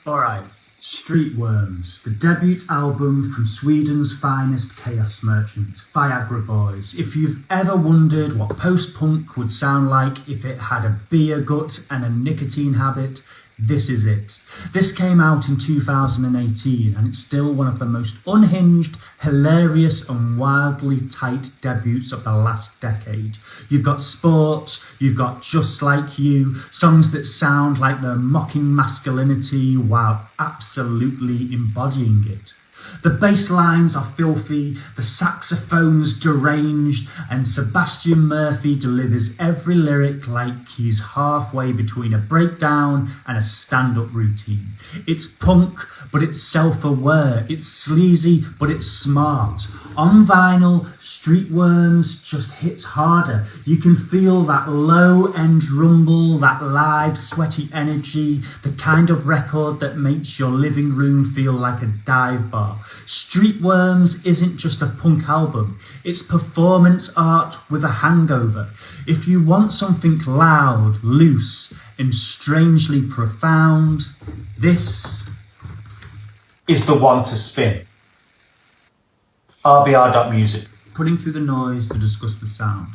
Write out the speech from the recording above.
Alright, Streetworms, the debut album from Sweden's finest chaos merchants, Viagra Boys. If you've ever wondered what post-punk would sound like if it had a beer gut and a nicotine habit, this is it. This came out in 2018 and it's still one of the most unhinged, hilarious and wildly tight debuts of the last decade. You've got Sports, you've got Just Like You, songs that sound like they're mocking masculinity while absolutely embodying it. The bass lines are filthy, the saxophone's deranged, and Sebastian Murphy delivers every lyric like he's halfway between a breakdown and a stand-up routine. It's punk, but it's self-aware. It's sleazy, but it's smart. On vinyl, Streetworms just hits harder. You can feel that low-end rumble, that live, sweaty energy, the kind of record that makes your living room feel like a dive bar. Streetworms isn't just a punk album, it's performance art with a hangover. If you want something loud, loose, and strangely profound, this is the one to spin. RBR.Music. Cutting through the noise to discuss the sound.